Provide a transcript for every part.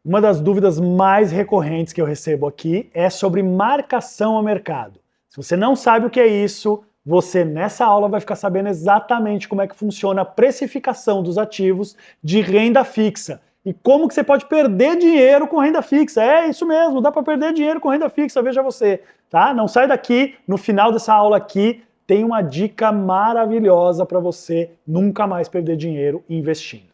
Uma das dúvidas mais recorrentes que eu recebo aqui é sobre marcação ao mercado. Se você não sabe o que é isso, você nessa aula vai ficar sabendo exatamente como é que funciona a precificação dos ativos de renda fixa e como que você pode perder dinheiro com renda fixa. É isso mesmo, dá para perder dinheiro com renda fixa, veja você, tá? Não sai daqui, no final dessa aula aqui tem uma dica maravilhosa para você nunca mais perder dinheiro investindo.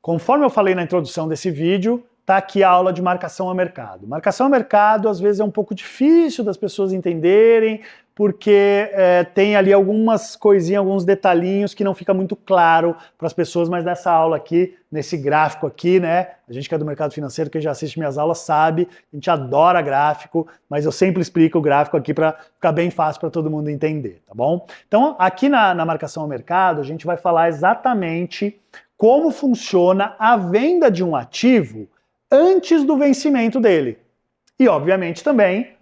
Conforme eu falei na introdução desse vídeo, tá aqui a aula de marcação a mercado. Marcação a mercado às vezes é um pouco difícil das pessoas entenderem, porque tem ali algumas coisinhas, alguns detalhinhos que não fica muito claro para as pessoas, mas nessa aula aqui, nesse gráfico aqui, né, a gente que é do mercado financeiro, que já assiste minhas aulas sabe, a gente adora gráfico, mas eu sempre explico o gráfico aqui para ficar bem fácil para todo mundo entender, tá bom? Então aqui na marcação a mercado a gente vai falar exatamente como funciona a venda de um ativo antes do vencimento dele. E, obviamente, também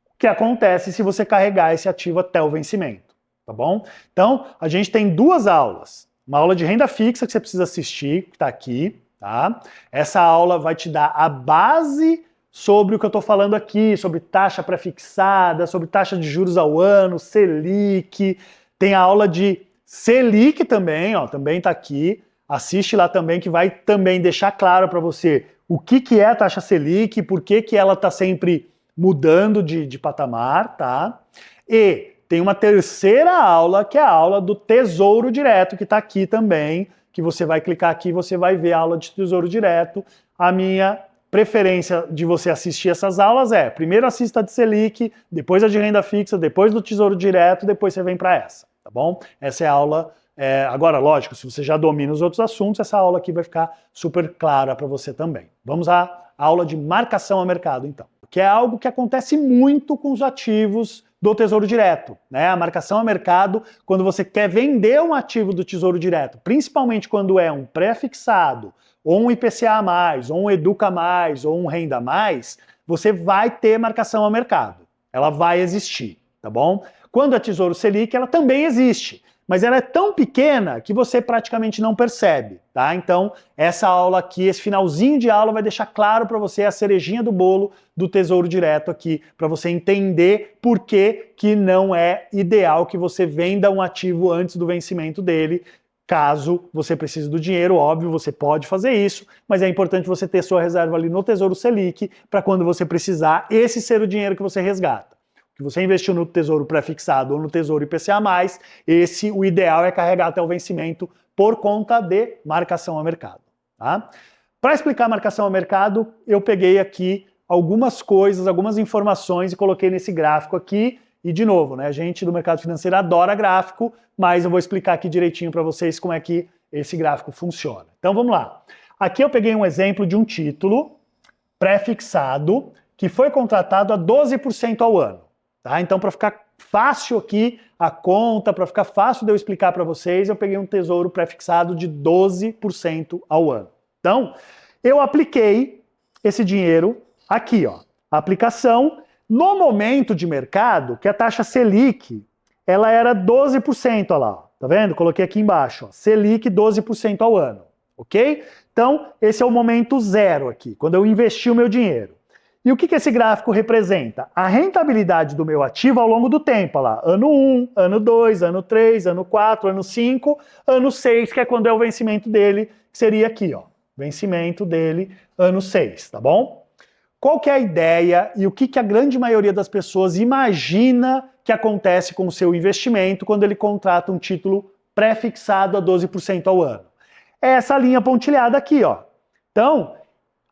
o que acontece se você carregar esse ativo até o vencimento, tá bom? Então, a gente tem duas aulas. Uma aula de renda fixa que você precisa assistir, que está aqui, tá? Essa aula vai te dar a base sobre o que eu estou falando aqui, sobre taxa pré-fixada, sobre taxa de juros ao ano, Selic. Tem a aula de Selic também, ó, também está aqui. Assiste lá também, que vai também deixar claro para você o que é a taxa Selic, por que ela está sempre mudando de patamar, tá? E tem uma terceira aula, que é a aula do Tesouro Direto, que está aqui também, que você vai clicar aqui e você vai ver a aula de Tesouro Direto. A minha preferência de você assistir essas aulas é, primeiro assista a de Selic, depois a de renda fixa, depois do Tesouro Direto, depois você vem para essa, tá bom? Essa é a aula. Agora, lógico, se você já domina os outros assuntos, essa aula aqui vai ficar super clara para você também. Vamos à aula de marcação a mercado, então. Que é algo que acontece muito com os ativos do Tesouro Direto, né? A marcação a mercado, quando você quer vender um ativo do Tesouro Direto, principalmente quando é um pré-fixado, ou um IPCA+, ou um Educa+, ou um Renda+, você vai ter marcação a mercado. Ela vai existir, tá bom? Quando é Tesouro Selic, ela também existe. Mas ela é tão pequena que você praticamente não percebe, tá? Então, essa aula aqui, esse finalzinho de aula vai deixar claro para você a cerejinha do bolo do Tesouro Direto aqui, para você entender por que não é ideal que você venda um ativo antes do vencimento dele. Caso você precise do dinheiro, óbvio, você pode fazer isso, mas é importante você ter sua reserva ali no Tesouro Selic, para quando você precisar, esse ser o dinheiro que você resgata. Que você investiu no Tesouro Pré-fixado ou no Tesouro IPCA+, o ideal é carregar até o vencimento por conta de marcação a mercado. Tá? Para explicar a marcação a mercado, eu peguei aqui algumas coisas, algumas informações e coloquei nesse gráfico aqui. E de novo, né, a gente do mercado financeiro adora gráfico, mas eu vou explicar aqui direitinho para vocês como é que esse gráfico funciona. Então vamos lá. Aqui eu peguei um exemplo de um título pré-fixado que foi contratado a 12% ao ano. Tá? Então, para ficar fácil aqui a conta, para ficar fácil de eu explicar para vocês, eu peguei um tesouro pré-fixado de 12% ao ano. Então, eu apliquei esse dinheiro aqui, ó. A aplicação, no momento de mercado, que a taxa Selic, ela era 12%, ó lá, tá vendo? Coloquei aqui embaixo, ó, Selic 12% ao ano, ok? Então, esse é o momento zero aqui, quando eu investi o meu dinheiro. E o que esse gráfico representa? A rentabilidade do meu ativo ao longo do tempo, lá, ano 1, ano 2, ano 3, ano 4, ano 5, ano 6, que é quando é o vencimento dele, que seria aqui, ó, vencimento dele, ano 6, tá bom? Qual que é a ideia e o que a grande maioria das pessoas imagina que acontece com o seu investimento quando ele contrata um título pré-fixado a 12% ao ano? É essa linha pontilhada aqui, ó. Então,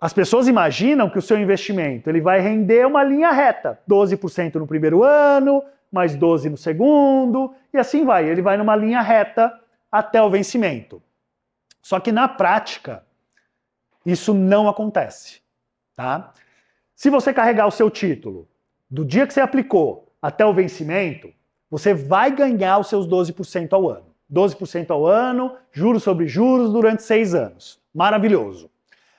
as pessoas imaginam que o seu investimento ele vai render uma linha reta, 12% no primeiro ano, mais 12% no segundo, e assim vai. Ele vai numa linha reta até o vencimento. Só que na prática, isso não acontece. Tá? Se você carregar o seu título do dia que você aplicou até o vencimento, você vai ganhar os seus 12% ao ano. 12% ao ano, juros sobre juros durante 6 anos. Maravilhoso.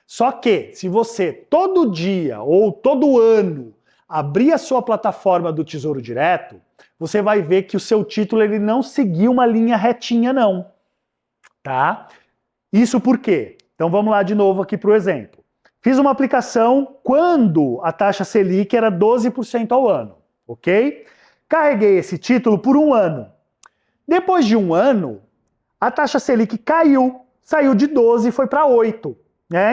Só que, se você todo dia ou todo ano abrir a sua plataforma do Tesouro Direto, você vai ver que o seu título ele não seguiu uma linha retinha não, tá? Isso por quê? Então vamos lá de novo aqui para o exemplo. Fiz uma aplicação quando a taxa Selic era 12% ao ano, ok? Carreguei esse título por um ano. Depois de um ano, a taxa Selic caiu, saiu de 12 e foi para 8.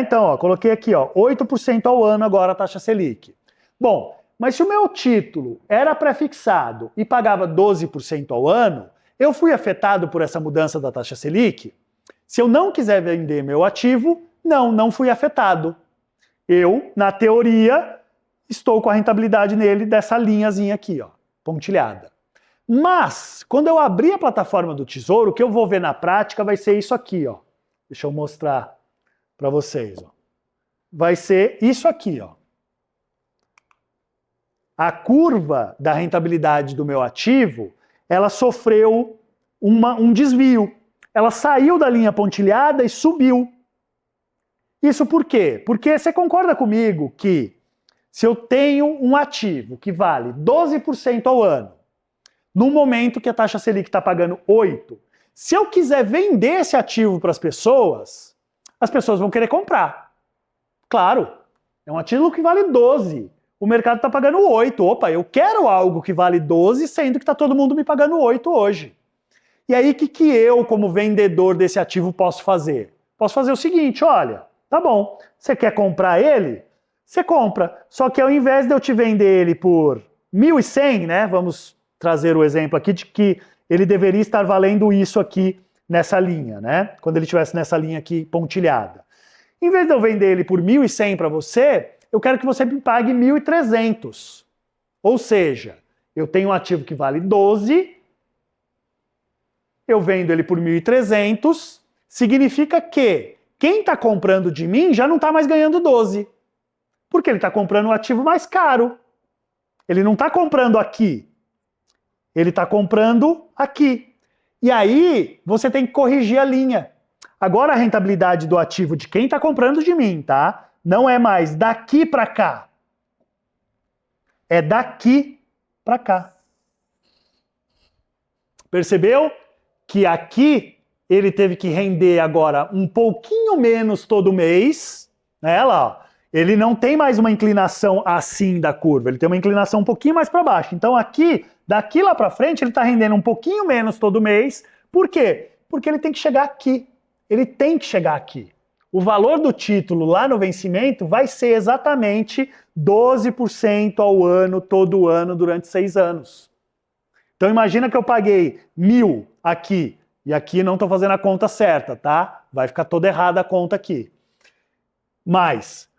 Então, ó, coloquei aqui, ó, 8% ao ano agora a taxa Selic. Bom, mas se o meu título era prefixado e pagava 12% ao ano, eu fui afetado por essa mudança da taxa Selic? Se eu não quiser vender meu ativo, não fui afetado. Eu, na teoria, estou com a rentabilidade nele dessa linhazinha aqui, ó, pontilhada. Mas, quando eu abrir a plataforma do Tesouro, o que eu vou ver na prática vai ser isso aqui, ó. Deixa eu mostrar para vocês, ó. Vai ser isso aqui, ó. A curva da rentabilidade do meu ativo, ela sofreu um desvio. Ela saiu da linha pontilhada e subiu. Isso por quê? Porque você concorda comigo que se eu tenho um ativo que vale 12% ao ano, no momento que a taxa Selic está pagando 8%, se eu quiser vender esse ativo para as pessoas vão querer comprar. Claro, é um ativo que vale 12%. O mercado está pagando 8%. Opa, eu quero algo que vale 12%, sendo que está todo mundo me pagando 8% hoje. E aí, o que eu, como vendedor desse ativo, posso fazer? Posso fazer o seguinte, olha, tá bom, você quer comprar ele? Você compra. Só que ao invés de eu te vender ele por 1.100, né? Vamos trazer o exemplo aqui de que ele deveria estar valendo isso aqui nessa linha, né? Quando ele estivesse nessa linha aqui pontilhada. Em vez de eu vender ele por 1.100 para você, eu quero que você me pague 1.300. Ou seja, eu tenho um ativo que vale 12, eu vendo ele por 1.300, significa que quem está comprando de mim já não está mais ganhando 12. Porque ele está comprando um ativo mais caro. Ele não está comprando aqui. Ele está comprando aqui. E aí, você tem que corrigir a linha. Agora a rentabilidade do ativo de quem está comprando de mim, tá? Não é mais daqui para cá. É daqui para cá. Percebeu? Que aqui ele teve que render agora um pouquinho menos todo mês, né? Lá, ó. Ele não tem mais uma inclinação assim da curva, ele tem uma inclinação um pouquinho mais para baixo. Então aqui, daqui lá para frente, ele está rendendo um pouquinho menos todo mês. Por quê? Porque ele tem que chegar aqui. Ele tem que chegar aqui. O valor do título lá no vencimento vai ser exatamente 12% ao ano, todo ano, durante 6 anos. Então imagina que eu paguei 1.000 aqui, e aqui não estou fazendo a conta certa, tá? Vai ficar toda errada a conta aqui. Mas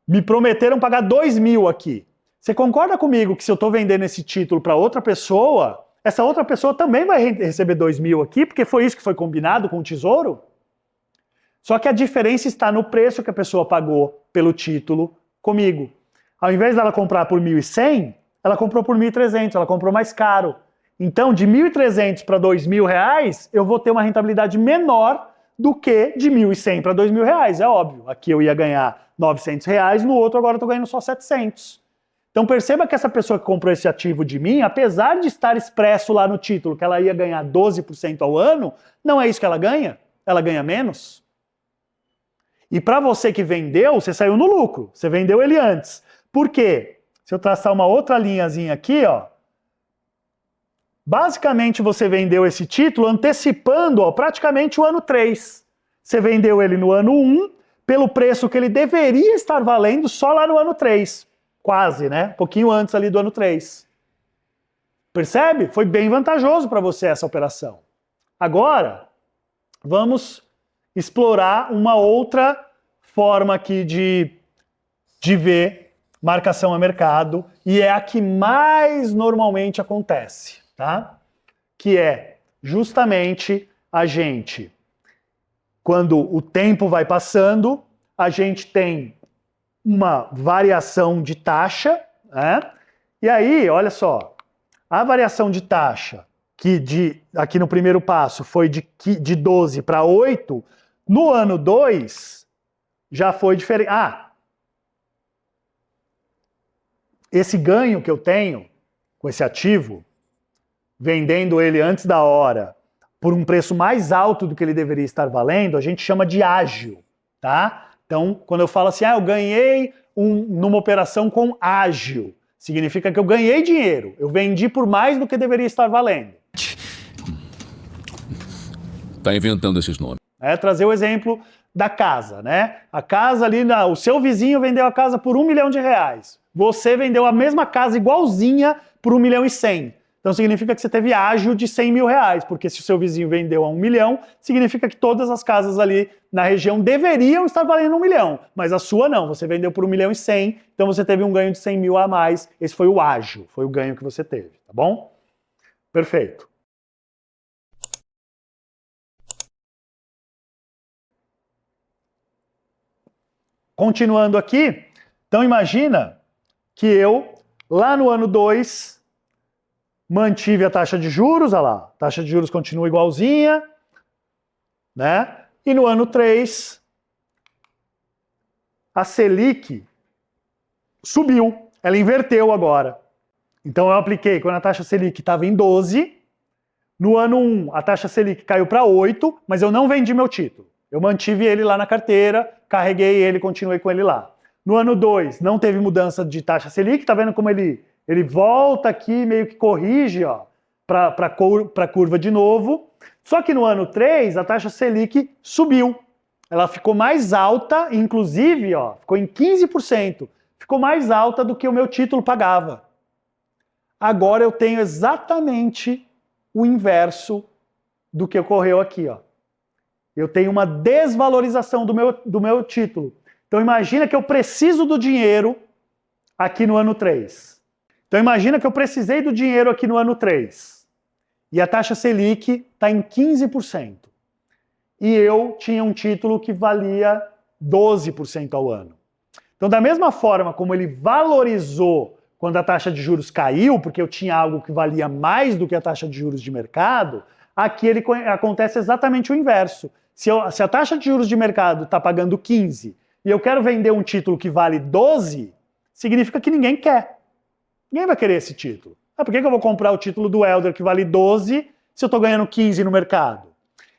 me prometeram pagar 2.000 aqui. Você concorda comigo que se eu estou vendendo esse título para outra pessoa, essa outra pessoa também vai receber 2.000 aqui, porque foi isso que foi combinado com o Tesouro? Só que a diferença está no preço que a pessoa pagou pelo título comigo. Ao invés dela comprar por 1.100, ela comprou por 1.300, ela comprou mais caro. Então, de 1.300 para 2.000 reais, eu vou ter uma rentabilidade menor do que de 1.100 para 2.000 reais, é óbvio. Aqui eu ia ganhar 900 reais, no outro agora eu estou ganhando só 700. Então perceba que essa pessoa que comprou esse ativo de mim, apesar de estar expresso lá no título que ela ia ganhar 12% ao ano, não é isso que ela ganha menos. E para você que vendeu, você saiu no lucro, você vendeu ele antes. Por quê? Se eu traçar uma outra linhazinha aqui, ó, basicamente você vendeu esse título antecipando, ó, praticamente o ano 3. Você vendeu ele no ano 1, pelo preço que ele deveria estar valendo só lá no ano 3. Quase, né? Um pouquinho antes ali do ano 3. Percebe? Foi bem vantajoso para você essa operação. Agora, vamos explorar uma outra forma aqui de ver marcação a mercado, e é a que mais normalmente acontece, tá? Que é justamente a gente, quando o tempo vai passando, a gente tem uma variação de taxa, né? E aí, olha só, a variação de taxa, que aqui no primeiro passo foi de 12 para 8, no ano 2, já foi diferente. Esse ganho que eu tenho com esse ativo, vendendo ele antes da hora, por um preço mais alto do que ele deveria estar valendo, a gente chama de ágio, tá? Então, quando eu falo assim, eu ganhei numa operação com ágio, significa que eu ganhei dinheiro, eu vendi por mais do que deveria estar valendo. Tá inventando esses nomes. Trazer o exemplo da casa, né? A casa ali, o seu vizinho vendeu a casa por R$1 milhão. Você vendeu a mesma casa igualzinha por 1.100.000. Então significa que você teve ágio de R$100 mil, porque se o seu vizinho vendeu a 1 milhão, significa que todas as casas ali na região deveriam estar valendo 1 milhão, mas a sua não, você vendeu por 1.100.000, então você teve um ganho de 100 mil a mais, esse foi o ágio, foi o ganho que você teve, tá bom? Perfeito. Continuando aqui, então imagina que eu, lá no ano 2, mantive a taxa de juros, olha lá, a taxa de juros continua igualzinha, né? E no ano 3, a Selic subiu, ela inverteu agora. Então eu apliquei, quando a taxa Selic estava em 12, no ano 1 a taxa Selic caiu para 8, mas eu não vendi meu título. Eu mantive ele lá na carteira, carreguei ele, continuei com ele lá. No ano 2 não teve mudança de taxa Selic, tá vendo como ele volta aqui, meio que corrige, ó, para a curva de novo. Só que no ano 3, a taxa Selic subiu. Ela ficou mais alta, inclusive, ó, ficou em 15%. Ficou mais alta do que o meu título pagava. Agora eu tenho exatamente o inverso do que ocorreu aqui, ó. Eu tenho uma desvalorização do meu título. Então imagina que eu preciso do dinheiro aqui no ano 3. Então imagina que eu precisei do dinheiro aqui no ano 3. E a taxa Selic está em 15%. E eu tinha um título que valia 12% ao ano. Então da mesma forma como ele valorizou quando a taxa de juros caiu, porque eu tinha algo que valia mais do que a taxa de juros de mercado, aqui acontece exatamente o inverso. Se a taxa de juros de mercado está pagando 15 e eu quero vender um título que vale 12, significa que ninguém quer. Ninguém vai querer esse título. Por que eu vou comprar o título do Elder que vale 12 se eu estou ganhando 15 no mercado?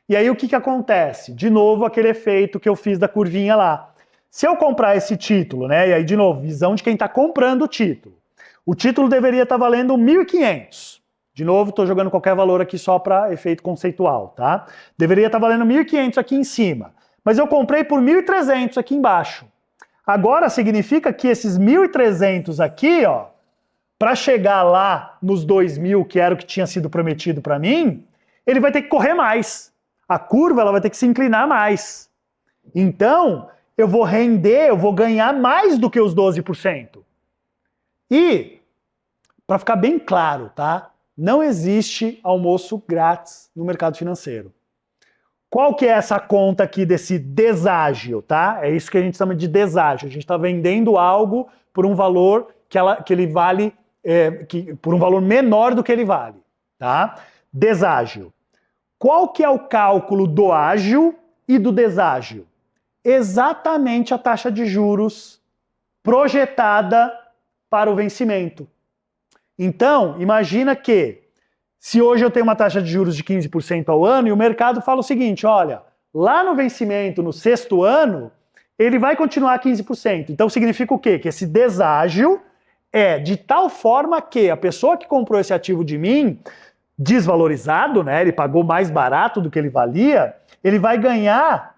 E aí o que acontece? De novo, aquele efeito que eu fiz da curvinha lá. Se eu comprar esse título, né? E aí, de novo, visão de quem está comprando o título. O título deveria estar valendo 1.500. De novo, estou jogando qualquer valor aqui só para efeito conceitual, tá? Deveria estar valendo 1.500 aqui em cima. Mas eu comprei por 1.300 aqui embaixo. Agora significa que esses 1.300 aqui, ó, para chegar lá nos 2.000, que era o que tinha sido prometido para mim, ele vai ter que correr mais. A curva ela vai ter que se inclinar mais. Então, eu vou render, eu vou ganhar mais do que os 12%. E, para ficar bem claro, tá? Não existe almoço grátis no mercado financeiro. Qual que é essa conta aqui desse deságio, tá? É isso que a gente chama de deságio. A gente está vendendo algo por um valor que ele vale, por um valor menor do que ele vale, tá? Deságio. Qual que é o cálculo do ágio e do deságio? Exatamente a taxa de juros projetada para o vencimento. Então, imagina que se hoje eu tenho uma taxa de juros de 15% ao ano e o mercado fala o seguinte, olha, lá no vencimento, no 6º ano, ele vai continuar 15%. Então significa o quê? Que esse deságio é de tal forma que a pessoa que comprou esse ativo de mim, desvalorizado, né, ele pagou mais barato do que ele valia, ele vai ganhar,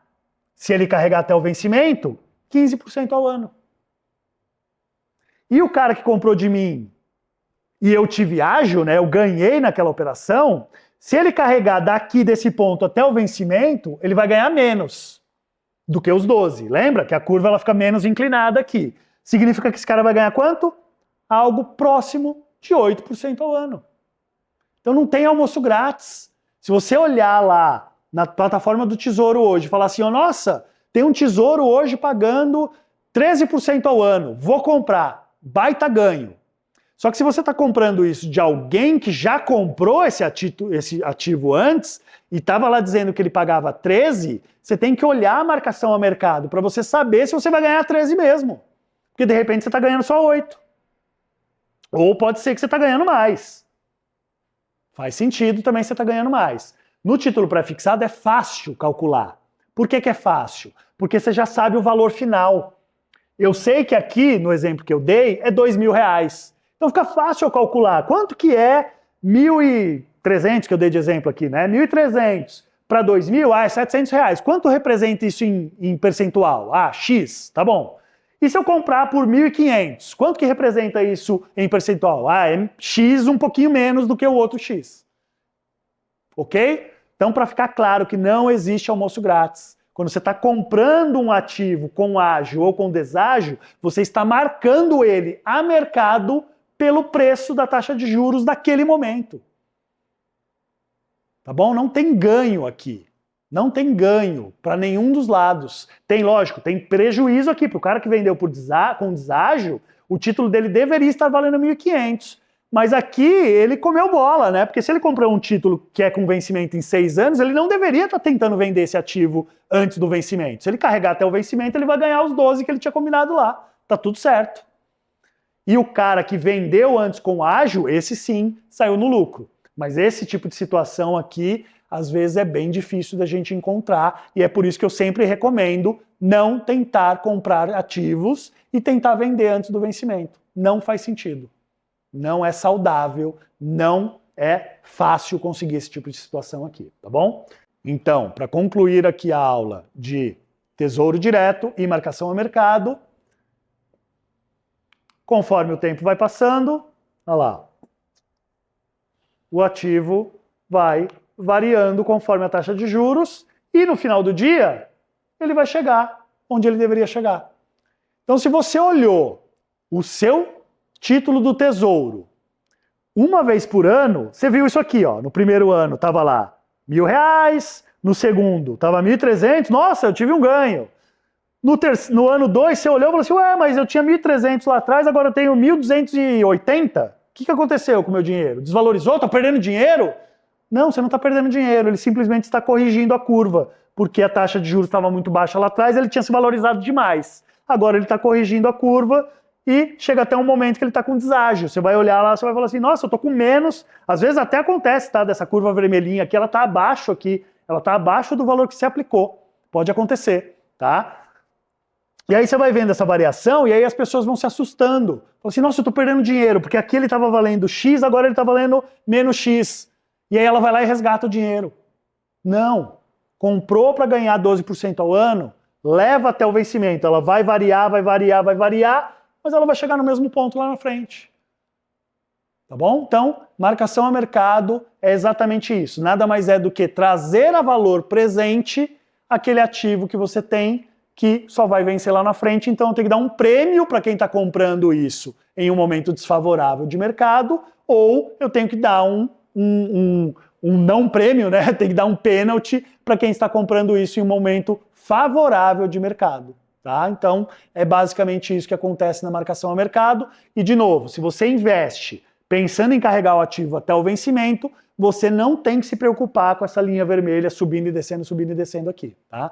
se ele carregar até o vencimento, 15% ao ano. E o cara que comprou de mim e eu tive ágio, né, eu ganhei naquela operação, se ele carregar daqui desse ponto até o vencimento, ele vai ganhar menos do que os 12. Lembra que a curva ela fica menos inclinada aqui. Significa que esse cara vai ganhar quanto? Algo próximo de 8% ao ano. Então não tem almoço grátis. Se você olhar lá na plataforma do Tesouro hoje e falar assim, oh, nossa, tem um Tesouro hoje pagando 13% ao ano, vou comprar, baita ganho. Só que se você está comprando isso de alguém que já comprou esse ativo antes e estava lá dizendo que ele pagava 13, você tem que olhar a marcação a mercado para você saber se você vai ganhar 13 mesmo. Porque de repente você está ganhando só 8. Ou pode ser que você está ganhando mais. Faz sentido também você está ganhando mais. No título pré-fixado é fácil calcular. Por que é fácil? Porque você já sabe o valor final. Eu sei que aqui, no exemplo que eu dei, é R$2.000. Então fica fácil eu calcular quanto que é 1.300, que eu dei de exemplo aqui, né? 1.300 para 2.000, é R$700. Quanto representa isso em percentual? X, tá bom. E se eu comprar por 1.500, quanto que representa isso em percentual? É X um pouquinho menos do que o outro X. Ok? Então, para ficar claro que não existe almoço grátis. Quando você está comprando um ativo com ágio ou com deságio, você está marcando ele a mercado pelo preço da taxa de juros daquele momento. Tá bom? Não tem ganho aqui. Não tem ganho para nenhum dos lados. Tem, lógico, tem prejuízo aqui. Para o cara que vendeu com deságio, o título dele deveria estar valendo 1.500. Mas aqui ele comeu bola, né? Porque se ele comprou um título que é com vencimento em 6 anos, ele não deveria estar tentando vender esse ativo antes do vencimento. Se ele carregar até o vencimento, ele vai ganhar os 12 que ele tinha combinado lá. Tá tudo certo. E o cara que vendeu antes com ágio, esse sim, saiu no lucro. Mas esse tipo de situação aqui, às vezes é bem difícil da gente encontrar, e é por isso que eu sempre recomendo não tentar comprar ativos e tentar vender antes do vencimento. Não faz sentido. Não é saudável, não é fácil conseguir esse tipo de situação aqui, tá bom? Então, para concluir aqui a aula de Tesouro Direto e marcação a mercado, conforme o tempo vai passando, olha lá, o ativo vai variando conforme a taxa de juros e no final do dia ele vai chegar onde ele deveria chegar. Então, se você olhou o seu título do Tesouro uma vez por ano, você viu isso aqui, ó. No primeiro ano estava lá R$1.000, no segundo estava 1.300, nossa, eu tive um ganho. No ano 2 você olhou e falou assim, ué, mas eu tinha 1.300 lá atrás, agora eu tenho 1.280. O que aconteceu com o meu dinheiro? Desvalorizou? Estou perdendo dinheiro? Não, você não está perdendo dinheiro, ele simplesmente está corrigindo a curva, porque a taxa de juros estava muito baixa lá atrás, ele tinha se valorizado demais. Agora ele está corrigindo a curva e chega até um momento que ele está com deságio. Você vai olhar lá, você vai falar assim, nossa, eu estou com menos. Às vezes até acontece, tá? Dessa curva vermelhinha aqui, ela está abaixo aqui, ela está abaixo do valor que se aplicou. Pode acontecer, tá? E aí você vai vendo essa variação e aí as pessoas vão se assustando. Falam assim, nossa, eu estou perdendo dinheiro, porque aqui ele estava valendo X, agora ele está valendo menos X. E aí ela vai lá e resgata o dinheiro. Não. Comprou para ganhar 12% ao ano, leva até o vencimento. Ela vai variar, vai variar, vai variar, mas ela vai chegar no mesmo ponto lá na frente. Tá bom? Então, marcação a mercado é exatamente isso. Nada mais é do que trazer a valor presente aquele ativo que você tem, que só vai vencer lá na frente, então tem que dar um prêmio para quem está comprando isso em um momento desfavorável de mercado, ou eu tenho que dar um não prêmio, né? Tem que dar um pênalti para quem está comprando isso em um momento favorável de mercado. Tá? Então, é basicamente isso que acontece na marcação a mercado. E, de novo, se você investe pensando em carregar o ativo até o vencimento, você não tem que se preocupar com essa linha vermelha subindo e descendo aqui. Tá?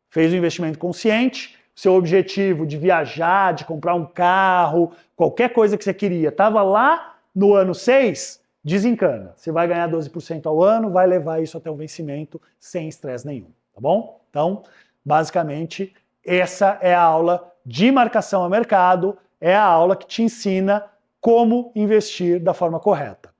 Fez um investimento consciente, seu objetivo de viajar, de comprar um carro, qualquer coisa que você queria, estava lá no ano 6, desencana. Você vai ganhar 12% ao ano, vai levar isso até o vencimento sem estresse nenhum, tá bom? Então, basicamente, essa é a aula de marcação a mercado, é a aula que te ensina como investir da forma correta.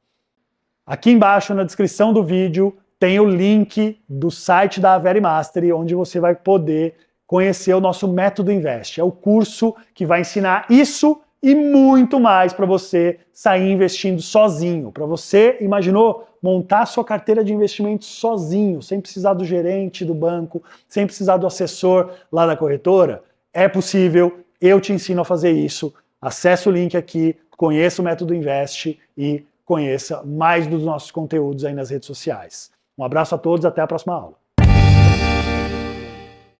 Aqui embaixo na descrição do vídeo tem o link do site da Verimastery, onde você vai poder conhecer o nosso Método Invest. É o curso que vai ensinar isso e muito mais para você sair investindo sozinho. Para você, imaginou, montar sua carteira de investimentos sozinho, sem precisar do gerente do banco, sem precisar do assessor lá da corretora? É possível, eu te ensino a fazer isso. Acesse o link aqui, conheça o Método Invest e conheça mais dos nossos conteúdos aí nas redes sociais. Um abraço a todos, até a próxima aula.